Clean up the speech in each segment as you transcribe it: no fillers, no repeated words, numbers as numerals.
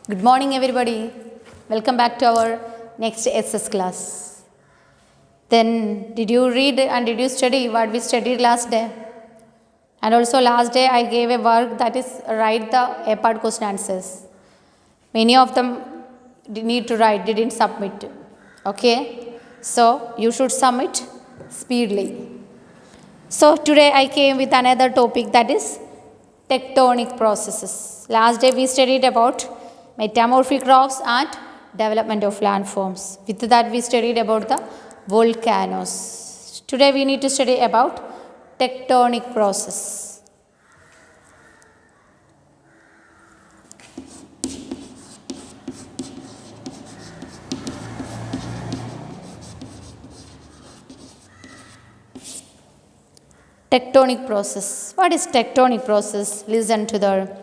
Good morning, everybody. Welcome back to our next SS class. Then, did you read and did you study what we studied last day? And also, last day I gave a work that is write the A part question answers. Many of them need to write, didn't submit. Okay, so you should submit speedily. So, today I came with another topic that is tectonic processes. Last day we studied about metamorphic rocks and development of landforms. With that we studied about the volcanoes. Today we need to study about tectonic process. Tectonic process. What is tectonic process? Listen to the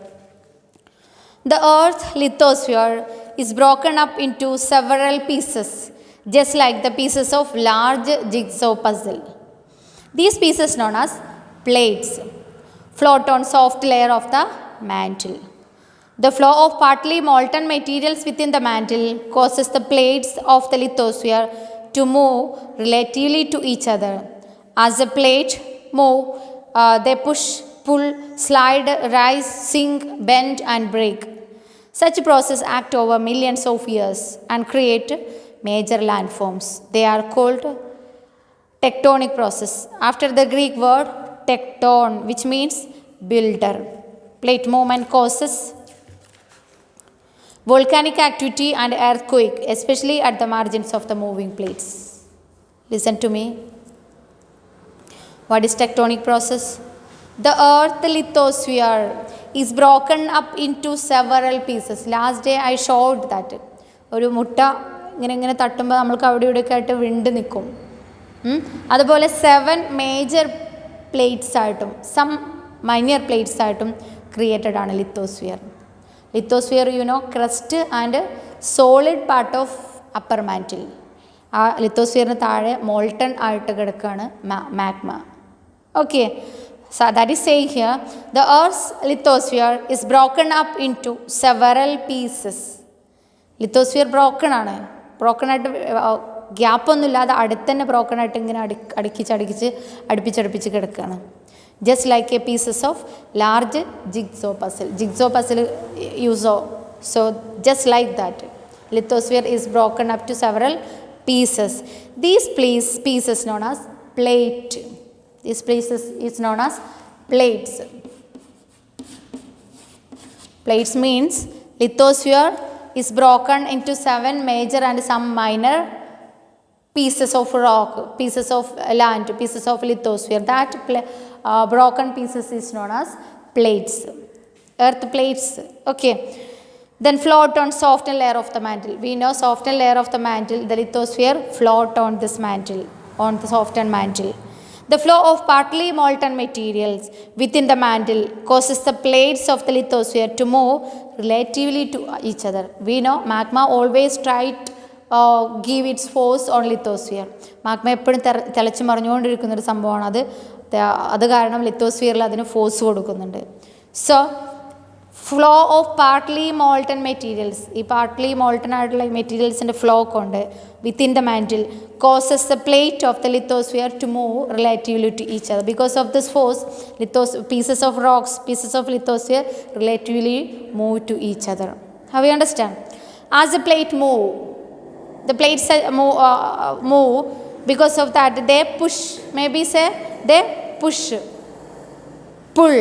Earth lithosphere is broken up into several pieces, just like the pieces of large jigsaw puzzle. These pieces, known as plates, float on soft layer of the mantle. The flow of partly molten materials within the mantle causes the plates of the lithosphere to move relatively to each other. As the plate move, they push, pull, slide, rise, sink, bend, and break. Such processes act over millions of years and create major landforms. They are called tectonic process. After the Greek word tecton, which means builder. Plate movement causes volcanic activity and earthquake, especially at the margins of the moving plates. Listen to me. What is tectonic process? The earth lithosphere is broken up into several pieces. Last day I showed that. ഒരു മുട്ട ഇങ്ങനെ തട്ടുമ്പോൾ നമ്മൾക്ക് അവിടെ ഇവിടെയൊക്കെ ആയിട്ട് വിണ്ട് നിൽക്കും. അതുപോലെ 7 major plates ആയിട്ടും സം മൈനർ പ്ലേറ്റ്സ് ആയിട്ടും ക്രിയേറ്റഡ് ആണ് lithosphere. Lithosphere crest and solid part of upper mantle. ആ ലിത്തോസ്ഫിയറിന് താഴെ മോൾട്ടൺ ആയിട്ട് കിടക്കുകയാണ് magma. Okay, so that is saying here the Earth's lithosphere is broken up into several pieces. Lithosphere broken ആണ്. Broken ആയിട്ട് ഗ്യാപ്പൊന്നും ഇല്ലാതെ അടുത്ത് തന്നെ ബ്രോക്കൺ ആയിട്ട് ഇങ്ങനെ അടുപ്പിച്ച് കിടക്കുകയാണ്. Just like a pieces of large jigsaw puzzle യൂസോ. So just like that lithosphere is broken up to several pieces. These pieces known as plate. This place is known as plates. Plates means lithosphere is broken into 7 major and some minor pieces of rock, pieces of land, pieces of lithosphere. That broken pieces is known as plates, earth plates. Okay. Then float on softened layer of the mantle. We know softened layer of the mantle, the lithosphere float on this mantle, on the softened mantle. The flow of partly molten materials within the mantle causes the plates of the lithosphere to move relatively to each other. We know magma always tried give its force on lithosphere. magma എപ്പോഴും തിളച്ച് മറിഞ്ഞുകൊണ്ടിരിക്കുന്നൊരു സംഭവമാണ് അത്. അത് കാരണം ലിത്തോസ്ഫിയറിൽ അതിന് force കൊടുക്കുന്നുണ്ട്. So flow of partly molten materials, ഈ partly molten ആയിട്ടുള്ള മെറ്റീരിയൽസിൻ്റെ ഫ്ലോ കൊണ്ട് within the mantle causes the plate of the lithosphere to move relatively to each other. Because of this force pieces of rocks, pieces of lithosphere relatively move to each other. How you understand? As a plate move, the plates move because of that they push, maybe say they push, pull,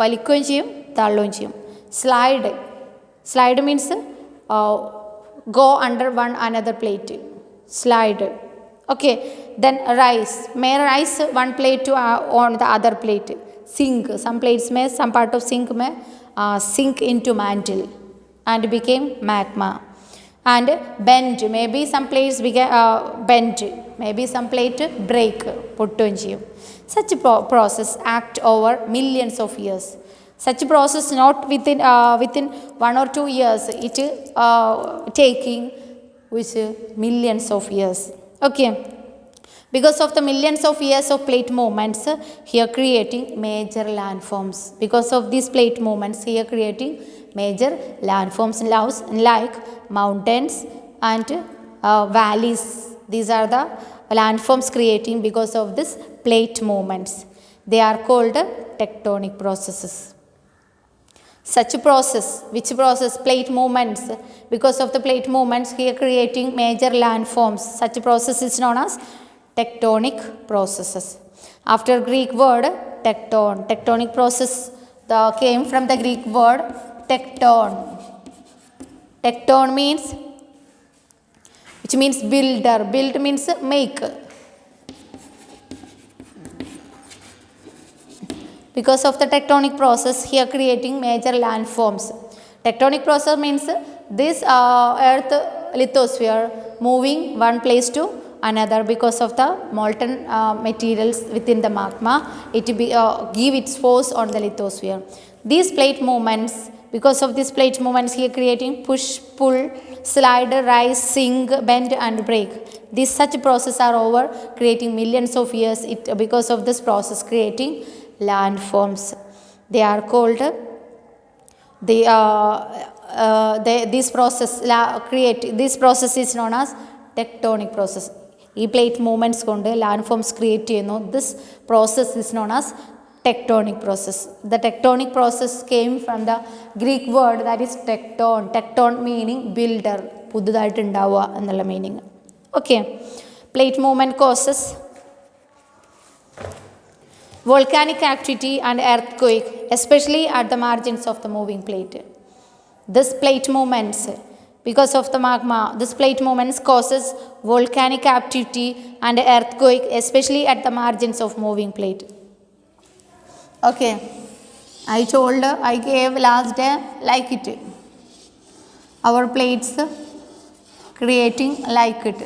വലിക്കുകയും ചെയ്യും തള്ളുകയും ചെയ്യും. slide means go under one another plate, slide. Okay, then rise, may rise one plate to on the other plate. Sink, some plates may, some part of sink may sink into mantle and became magma. And bend, maybe some plates became bent, maybe some plate break, പൊട്ടുകയും ചെയ്യും. Such a process act over millions of years. Such a process not within 1 or 2 years, it taking which millions of years. Okay, because of the millions of years of plate movements here creating major landforms. Because of these plate movements here creating major landforms like mountains and valleys. These are the landforms creating because of this plate movements. They are called tectonic processes. Such process, which process? Plate movements. Because of the plate movements here creating major landforms. Such process is known as tectonic processes. After Greek word tecton, tectonic process came from the Greek word tecton. Tecton means, which means builder. Build means make. Because of the tectonic process here creating major landforms. Tectonic process means this earth lithosphere moving one place to another because of the molten materials within the magma. It give its force on the lithosphere. These plate movements, because of these plate movements here creating push, pull, slide, rise, sink, bend and break. These such processes are over creating millions of years. Because of this process creating landforms. They are called this process is known as tectonic process. E plate movements konde landforms create cheyunu. This process is known as tectonic process. The tectonic process came from the Greek word that is tecton. Tecton meaning builder. Pududayittu undavuka ennulla meaning. Okay. Plate movement causes volcanic activity and earthquake, especially at the margins of the moving plate. This plate movements, because of the magma, this plate movements causes volcanic activity and earthquake, especially at the margins of moving plate. Okay, I gave last day like it. Our plates creating like it.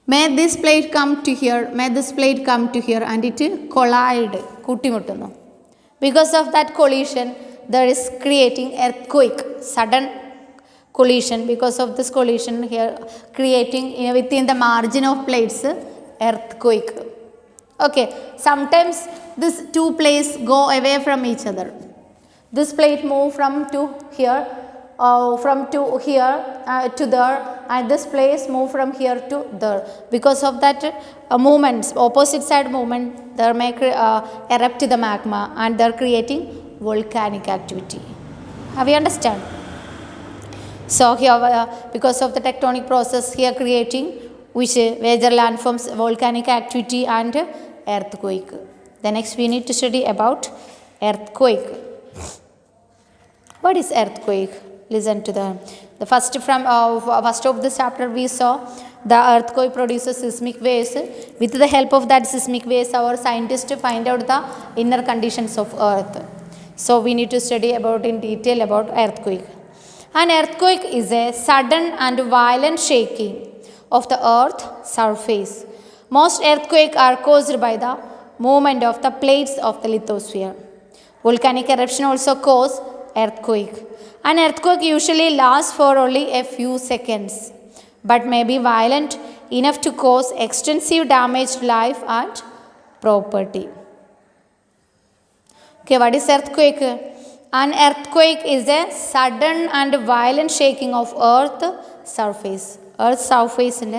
May this plate come to here, and it collide. Because of that collision, there is creating earthquake, sudden collision. Because of this collision here, creating within the margin of plates, earthquake. Okay, sometimes these two plates go away from each other. This plate move from to here, to there, and this place move from here to there. Because of that movements, opposite side movement, they may erupt the magma and they are creating volcanic activity. Have you understand? So here because of the tectonic process here creating which major landforms, volcanic activity and earthquake. The next we need to study about earthquake. What is earthquake? Listen to the first of this chapter we saw the earthquake produces seismic waves. With the help of that seismic waves, our scientists find out the inner conditions of earth. So we need to study about in detail about earthquake. An earthquake is a sudden and violent shaking of the earth surface. Most earthquakes are caused by the movement of the plates of the lithosphere. Volcanic eruption also cause earthquake. An earthquake usually lasts for only a few seconds, but may be violent enough to cause extensive damage to life and property. Okay, what is earthquake? An earthquake is a sudden and violent shaking of earth surface. Earth surface in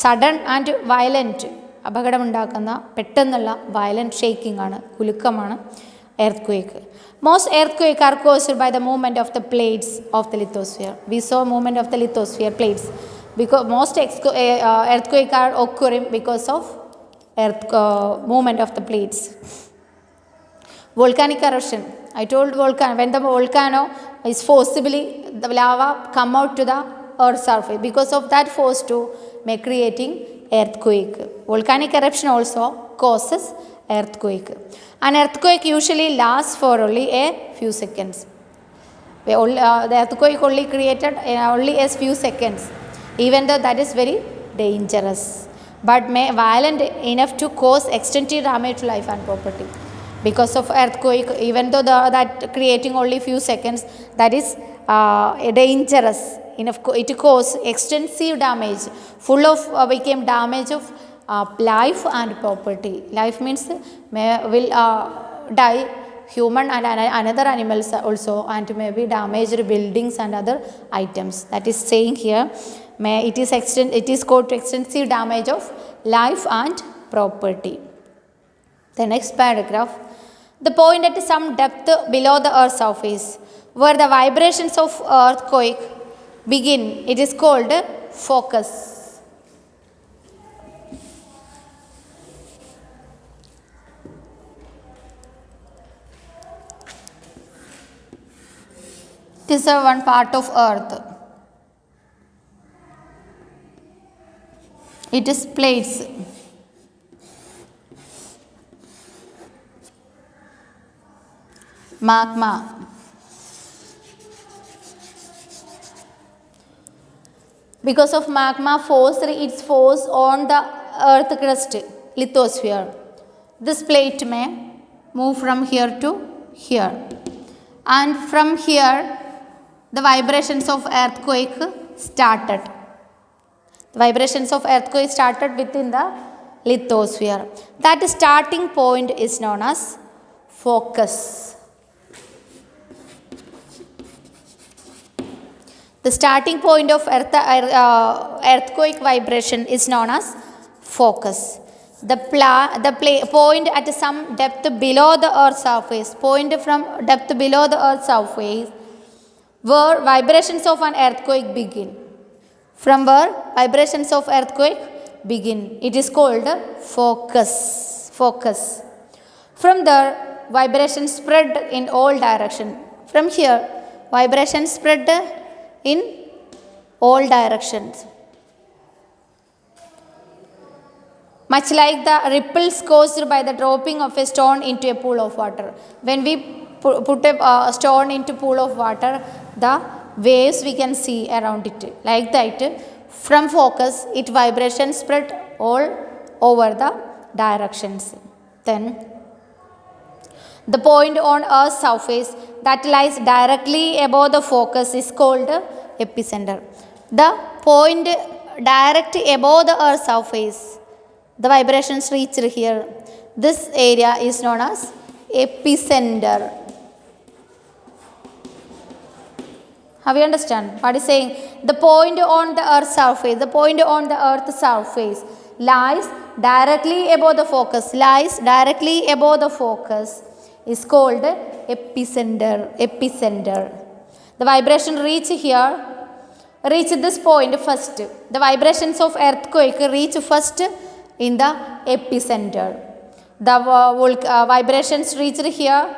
sudden and violent അപകടമുണ്ടാക്കുന്ന പെട്ടെന്നുള്ള violent shaking ആണ്, കുലുക്കമാണ് earthquake. Most earthquakes are caused by the movement of the plates of the lithosphere. We saw movement of the lithosphere plates. Because most earthquakes are occurring because of movement of the plates. Volcanic eruption. I told when the volcano is forcibly, the lava come out to the earth surface. Because of that force to make creating earthquake. Volcanic eruption also causes earthquake. An earthquake usually lasts for only a few seconds. The earthquake only created only a few seconds, even though that is very dangerous, but may violent enough to cause extensive damage to life and property. Because of earthquake, even though that creating only few seconds, that is dangerous enough. It cause extensive damage, full of became damage of life and property. Life means will die, human and another animals also, and maybe damaged buildings and other items. That is saying here, it is called to extensive damage of life and property. The next paragraph, the point at some depth below the earth's surface where the vibrations of earthquake begin, it is called focus. It is one part of earth. It is plates. Magma. Because of magma force its force on the earth crust, lithosphere, this plate may move from here to here, and from here the vibrations of earthquake started. The vibrations of earthquake started within the lithosphere. That starting point is known as focus. The starting point of earthquake vibration is known as focus. The point at some depth below the earth's surface, point from depth below the earth's surface, where vibrations of an earthquake begin. From where vibrations of earthquake begin, it is called focus. Focus. From there, vibrations spread in all directions. From here, vibrations spread in all directions. Much like the ripples caused by the dropping of a stone into a pool of water. When we put a stone into pool of water, the waves we can see around it. Like that, from focus, its vibration spread all over the directions. Then, the point on Earth's surface that lies directly above the focus is called epicenter. The point direct above the Earth's surface, the vibrations reached here. This area is known as epicenter. Have you understand what is saying? The point on the Earth's surface, the point on the Earth's surface lies directly above the focus. Lies directly above the focus is called epicenter. Epicenter. The vibration reach here, reach this point first. The vibrations of earthquake reach first in the epicenter. The vibrations reached here.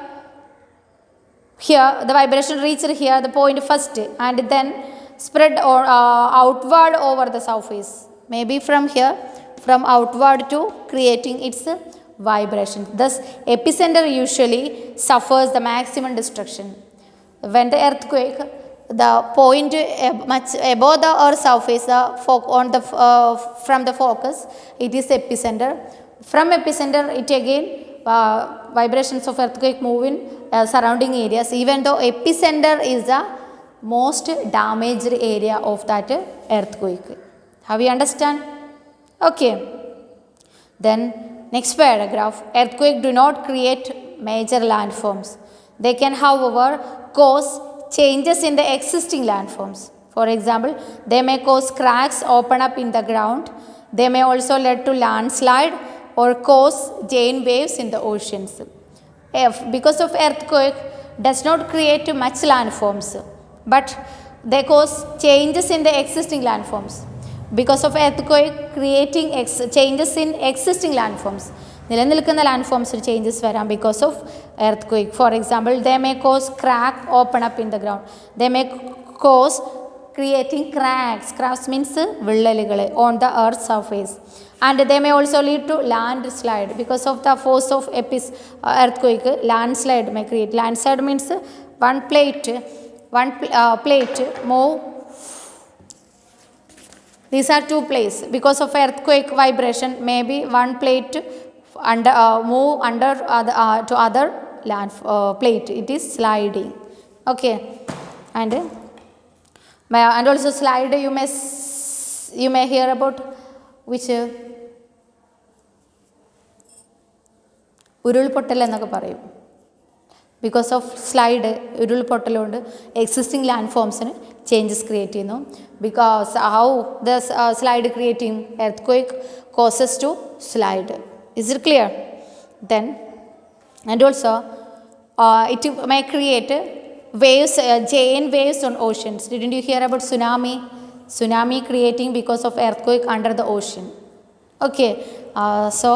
Here the vibration reached here, the point first, and then spread or outward over the surface. Maybe from here, from outward to creating its vibration. Thus, epicenter usually suffers the maximum destruction. When the earthquake, the point much above the earth's surface, from the focus, it is epicenter. From epicenter, it again vibrations of earthquake move in surrounding areas. Even though epicenter is the most damaged area of that earthquake. Have you understand? Okay. Then next paragraph. Earthquake do not create major landforms. They can, however, cause changes in the existing landforms. For example, they may cause cracks open up in the ground. They may also lead to landslide or cause giant waves in the oceans. Because of earthquake does not create much landforms, but they cause changes in the existing landforms. Because of earthquake creating changes in existing landforms. നിലനിൽക്കുന്ന ലാൻഡ്ഫോംസിൽ changes വരാം because of earth For example, they may cause crack open up in the ground. They may cause creating cracks. Cracks means വിള്ളലുകൾ on the earth's surface. And they may also lead to landslide. Because of the force of earthquake, landslide may create. Landslide means one plate move. These are two plates. Because of earthquake vibration, maybe one plate move under to other land plate. It is sliding. Okay, and also slide. You may hear about which ഉരുൾപൊട്ടൽ എന്നൊക്കെ പറയും. Because of slide ഉരുൾപൊട്ടലുകൊണ്ട് existing land ഫോംസിന് changes create ചെയ്യുന്നു. Because how the slide creating earthquake causes to slide. Is it clear? Then and also it may create waves, giant waves on oceans. Didn't you hear about tsunami? Tsunami creating because of earthquake under the ocean. Okay, so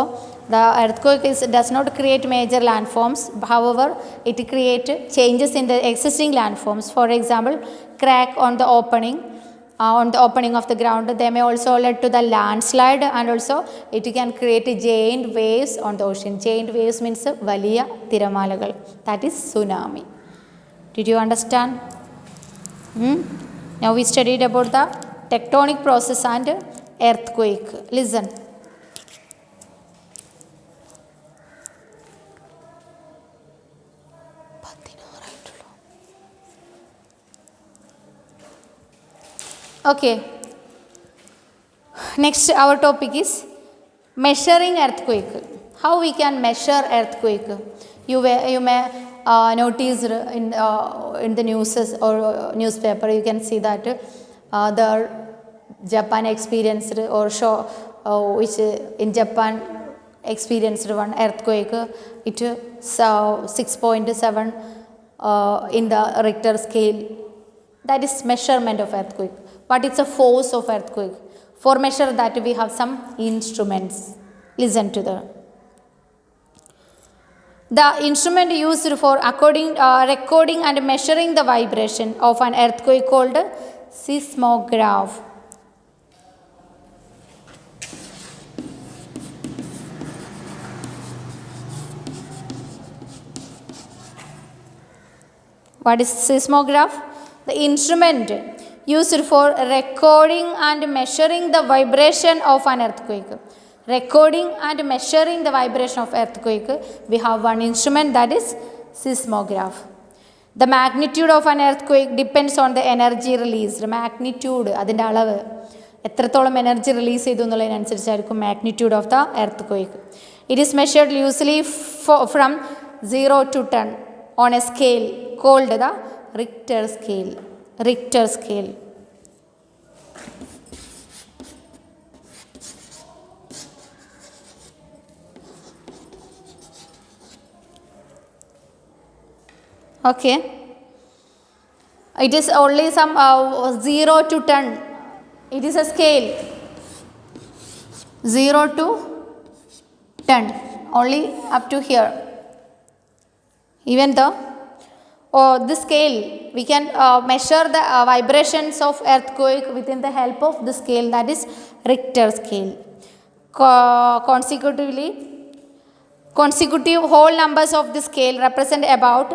the earthquake does not create major landforms. However, it creates changes in the existing landforms. For example, crack on the opening of the ground. They may also lead to the landslide, and also it can create giant waves on the ocean. Giant waves means വലിയ തിരമാലകൾ. That is tsunami. Did you understand? Now we studied about the tectonic process and earthquake. Listen. Okay, next our topic is measuring earthquake. How we can measure earthquake? You may notice in the news or newspaper, you can see that the Japan experienced or show which in Japan experienced one earthquake. It 6.7 in the Richter scale. That is measurement of earthquake. But it's a force of earthquake. For measure that we have some instruments. Listen to the instrument used for recording and measuring the vibration of an earthquake called seismograph. What is seismograph? The instrument used for recording and measuring the vibration of an earthquake. Recording and measuring the vibration of earthquake, we have one instrument, that is seismograph. The magnitude of an earthquake depends on the energy released. Magnitude, അതിൻ്റെ അളവ് എത്രത്തോളം energy release ചെയ്തു എന്നുള്ളതിനനുസരിച്ചായിരിക്കും magnitude of the earthquake. It is measured usually from 0 to 10 on a scale called the Richter scale. Richter scale. Okay, it is only some 0 to 10. It is a scale 0 to 10, only up to here. Even though this scale, we can measure the vibrations of earthquake within the help of the scale, that is Richter scale. Consecutive whole numbers of the scale represent about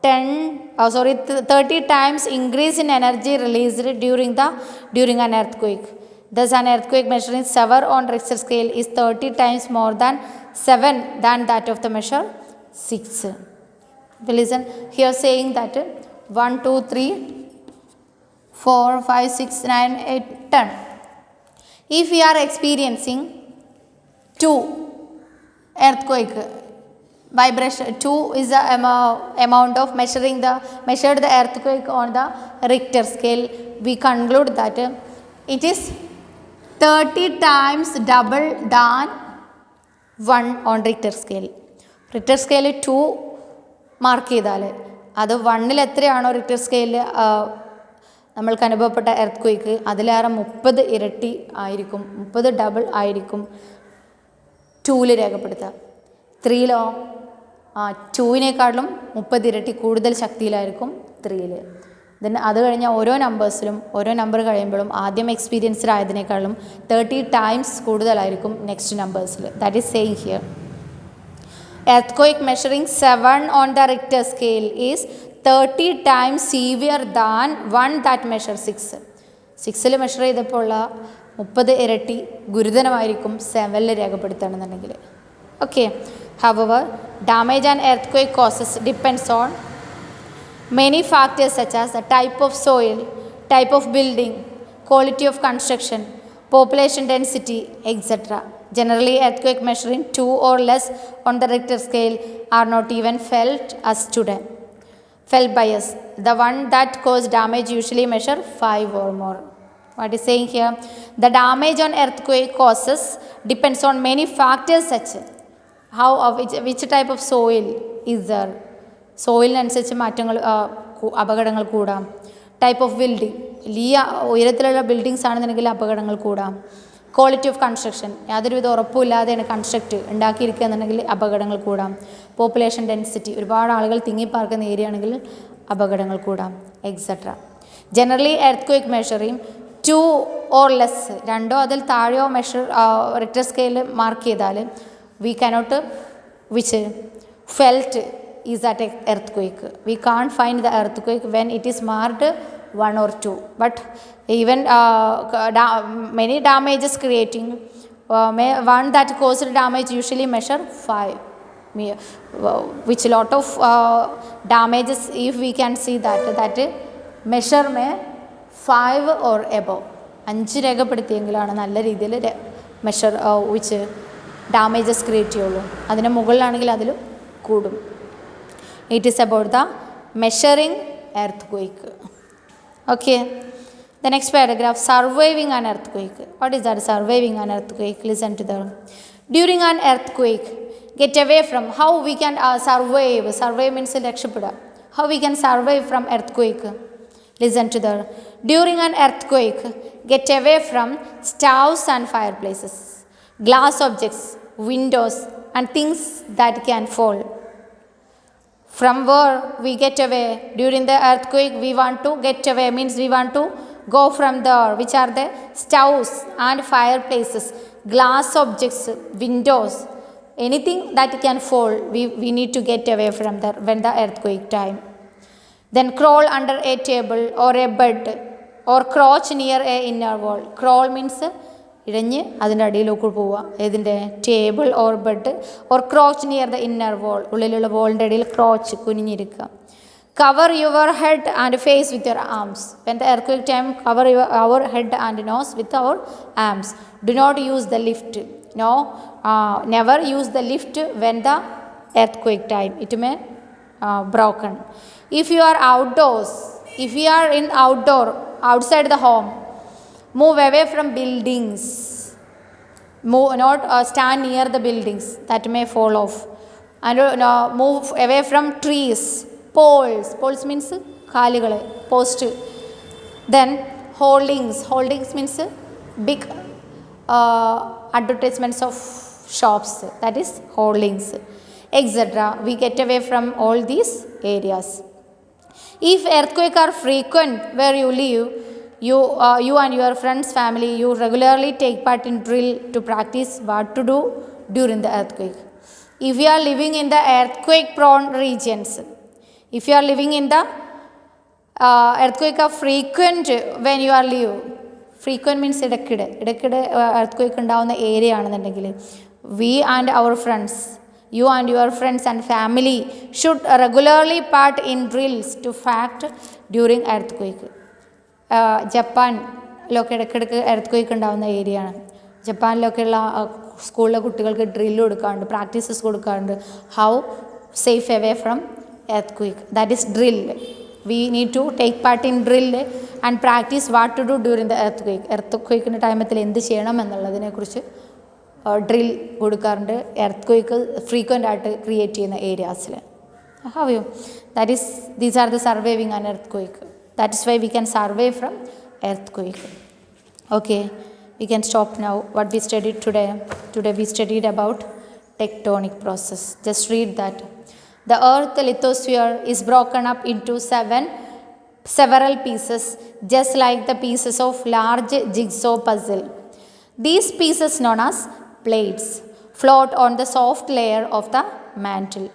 30 times increase in energy released during an earthquake. Thus, an earthquake measuring 7 on Richter scale is 30 times more than 7 than that of the measure 6. Listen, here saying that 1, 2, 3, 4, 5, 6, 9, 8, 10. If we are experiencing 2 earthquake vibration, 2 is the amount of measured the earthquake on the Richter scale, we conclude that it is 30 times double than 1 on Richter scale. Richter scale 2 mark ചെയ്താൽ അത് 1-ൽ എത്രയാണോ Richter സ്കെയിലിൽ നമ്മൾക്ക് അനുഭവപ്പെട്ട earth quake അതിലേറെ 30 ഇരട്ടി ആയിരിക്കും, 30 double ആയിരിക്കും 2-ൽ രേഖപ്പെടുത്തുക. 3-ലോ 2-നേക്കാളും 30 ഇരട്ടി കൂടുതൽ ശക്തിയിലായിരിക്കും 3-ൽ. ദെൻ അത് കഴിഞ്ഞ ഓരോ നമ്പർ കഴിയുമ്പോഴും ആദ്യം എക്സ്പീരിയൻസ്ഡ് ആയതിനേക്കാളും 30 ടൈംസ് കൂടുതലായിരിക്കും നെക്സ്റ്റ് നമ്പേഴ്സിൽ. That is saying here. Earthquake measuring 7 on the Richter scale is 30 times severe than one that measures 6. 6-ൽ മെഷർ ചെയ്തപ്പോൾ ഉള്ള 30 ഇരട്ടി ഗുരുതരമായിരിക്കും 7-ൽ രേഖപ്പെടുത്തുകയാണെന്നുണ്ടെങ്കിൽ. Okay, however, damage an earthquake causes depends on many factors such as the type of soil, type of building, quality of construction, population density, etc. Generally, earthquake measuring 2 or less on the Richter scale are not even felt as today. Felt by us. The one that cause damage usually measure 5 or more. What is saying here? The damage on earthquake causes depends on many factors such how which type of soil is there. സോയിലിനനുസരിച്ച് മാറ്റങ്ങൾ അപകടങ്ങൾ കൂടാം. Type of building, വലിയ ഉയരത്തിലുള്ള buildings ആണെന്നുണ്ടെങ്കിൽ അപകടങ്ങൾ കൂടാം. Quality of construction, യാതൊരുവിധ ഉറപ്പുമില്ലാതെയാണ് construct ഉണ്ടാക്കിയിരിക്കുക എന്നുണ്ടെങ്കിൽ അപകടങ്ങൾ കൂടാം. പോപ്പുലേഷൻ ഡെൻസിറ്റി, ഒരുപാട് ആളുകൾ തിങ്ങിപ്പാർക്കുന്ന ഏരിയ ആണെങ്കിൽ അപകടങ്ങൾ കൂടാം, etcetera. Generally earth measuring 2 or less, 2 അതിൽ താഴെയോ മെഷർ റിക്ടർ സ്കെയിൽ മാർക്ക് ചെയ്താൽ we cannot which felt is that earthquake. We can't find the earthquake when it is marked 1 or 2. But even many damages creating, one that caused damage usually measure 5. Which lot of damages, if we can see that measure may 5 or above. 5 രേഖപ്പെടുത്തിയെങ്കിലാണ് നല്ല രീതിയിൽ measure which damages create ചെയ്യുള്ളൂ. അതിന് മുകളിലാണെങ്കിൽ അതിലും കൂടും. It is about the measuring earthquake. Okay. The next paragraph, surviving an earthquake. What is that, surviving an earthquake? Listen to that. During an earthquake, get away from, how we can survive. Survive means rakshapada. How we can survive from earthquake. Listen to that. During an earthquake, get away from stoves and fireplaces, glass objects, windows, and things that can fall. From where we get away during the earthquake, we want to get away means we want to go from there, which are the stoves and fireplaces, glass objects, windows, anything that can fall, we need to get away from there when the earthquake time. Then crawl under a table or a bed or crouch near a inner wall. Crawl means ഇഴഞ്ഞ് അതിൻ്റെ അടിയിലേക്ക് പോവുക, ഏതിൻ്റെ, table or bed or crouch near the inner wall, ഉള്ളിലുള്ള വോളിൻ്റെ അടിയിൽ crouch, കുനിഞ്ഞിരിക്കുക. Cover your head and face with your arms. When the earthquake time cover our head and nose with our arms. Do not use the lift. No, never use the lift when the earthquake time. It may broken. If you are outdoors, if you are in outside the home, move away from buildings. Move, not stand near the buildings that may fall off. And move away from trees, poles. Poles means കാലുകളെ, post. Then holdings means big advertisements of shops, that is holdings, etc. We get away from all these areas. If earthquakes are frequent where you live, you and your friends, family, you regularly take part in drill to practice what to do during the earthquake. If you are living in the earthquake prone regions, if you are living in the earthquake are frequent when you are live, frequent means ഇടയ്ക്കിടെ earthquake ഉണ്ടാവുന്ന area ആണെന്നുണ്ടെങ്കിൽ, we and our friends, you and your friends and family should regularly part in drills to fact during earthquake. ജപ്പാനിലൊക്കെ ഇടയ്ക്കിടയ്ക്ക് earth ഉണ്ടാകുന്ന area ആണ്. ജപ്പാനിലൊക്കെയുള്ള സ്കൂളിലെ കുട്ടികൾക്ക് drill കൊടുക്കാറുണ്ട്, practices കൊടുക്കാറുണ്ട്. How safe away from earthquake, that is drill. We need to take part in drill and practice what to do during the earthquake. എർത്ത് ക്വേക്കിൻ്റെ ടൈമത്തിൽ എന്ത് ചെയ്യണം എന്നുള്ളതിനെക്കുറിച്ച് ഡ്രിൽ കൊടുക്കാറുണ്ട് എർത്ത് ക്വേക്ക് ഫ്രീക്വൻ്റ് ആയിട്ട് ക്രിയേറ്റ് ചെയ്യുന്ന ഏരിയാസിൽ. How you, that is, these are the surviving an earthquake. That is why we can survive from earthquake. Okay, we can stop now. What we studied today? Today we studied about tectonic process. Just read that. The earth lithosphere is broken up into several pieces, just like the pieces of large jigsaw puzzle. These pieces, known as plates, float on the soft layer of the mantle.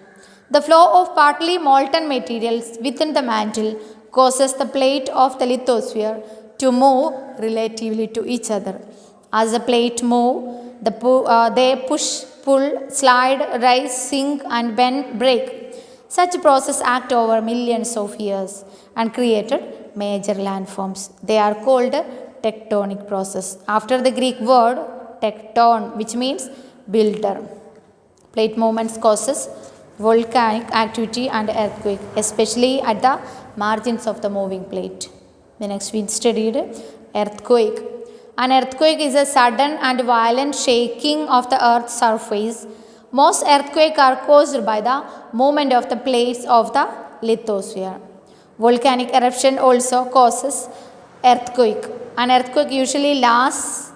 The flow of partly molten materials within the mantle causes the plate of the lithosphere to move relatively to each other. As the plate move, they push, pull, slide, rise, sink and bend, break. Such process act over millions of years and created major landforms. They are called tectonic process. After the Greek word tecton, which means builder. Plate movements causes volcanic activity and earthquake, especially at the margins of the moving plate. The next we studied earthquake. An earthquake is a sudden and violent shaking of the earth's surface. Most earthquakes are caused by the movement of the plates of the lithosphere. Volcanic eruption also causes earthquake. An earthquake usually lasts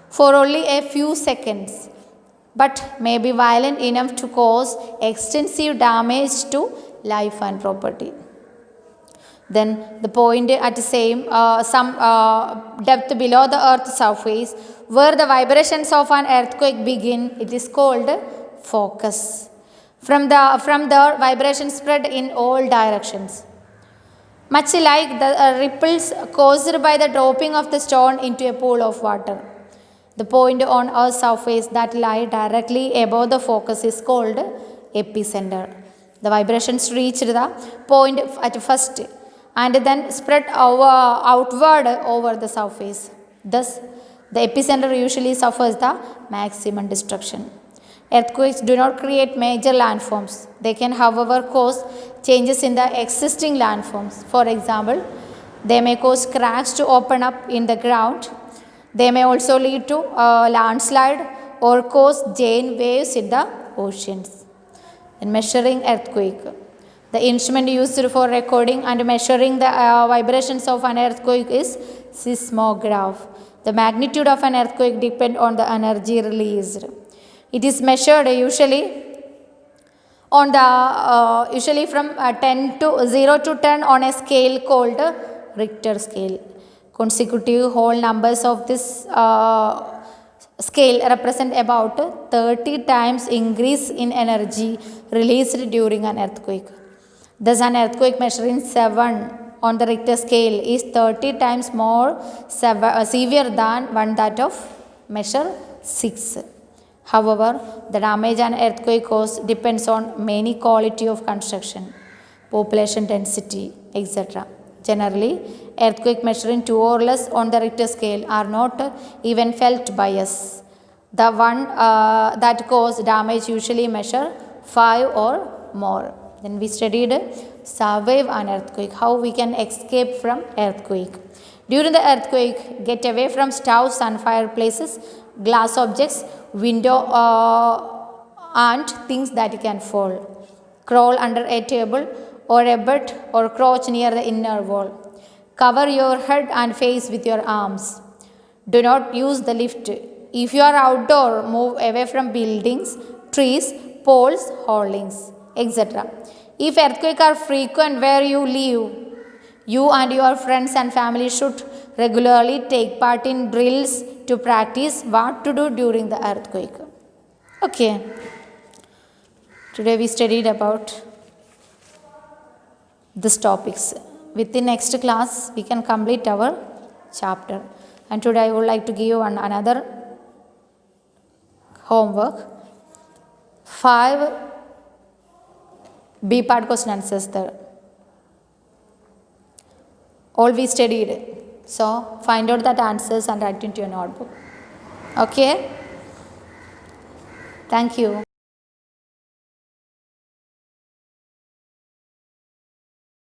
for only a few seconds, but may be violent enough to cause extensive damage to life and property. Then the point at the some depth below the earth's surface, where the vibrations of an earthquake begin, it is called focus. From there, vibrations spread in all directions, much like the ripples caused by the dropping of the stone into a pool of water. The point on Earth's surface that lie directly above the focus is called epicenter. The vibrations reach the point at first and then spread outward over the surface. Thus, the epicenter usually suffers the maximum destruction. Earthquakes do not create major landforms. They can, however, cause changes in the existing landforms. For example, they may cause cracks to open up in the ground. They may also lead to a landslide or cause giant waves in the oceans. In measuring earthquake, the instrument used for recording and measuring the vibrations of an earthquake is seismograph. The magnitude of an earthquake depends on the energy released. It is measured usually on the usually from 10 to 0 to 10 on a scale called Richter scale. Consecutive whole numbers of this scale represent about 30 times increase in energy released during an earthquake. Thus, an earthquake measuring 7 on the Richter scale is 30 times more severe than one that of measure 6. However, the damage an earthquake causes depends on many quality of construction, population density, etc. Generally, earthquake measuring 2 or less on the Richter scale are not even felt by us. The one that cause damage usually measure 5 or more. Then we studied survive an earthquake, how we can escape from earthquake. During the earthquake, get away from stoves and fireplaces, glass objects, window and things that can fall. Crawl under a table or a bed or crouch near the inner wall. Cover your head and face with your arms. Do not use the lift. If you are outdoor, move away from buildings, trees, poles, holdings, etc. If earthquakes are frequent where you live, you and your friends and family should regularly take part in drills to practice what to do during the earthquake. Okay. Today we studied about these topics. With the next class, we can complete our chapter. And today I would like to give you another homework. 5 B part question answers there. All we studied. So find out that answers and write into your notebook. Okay? Thank you.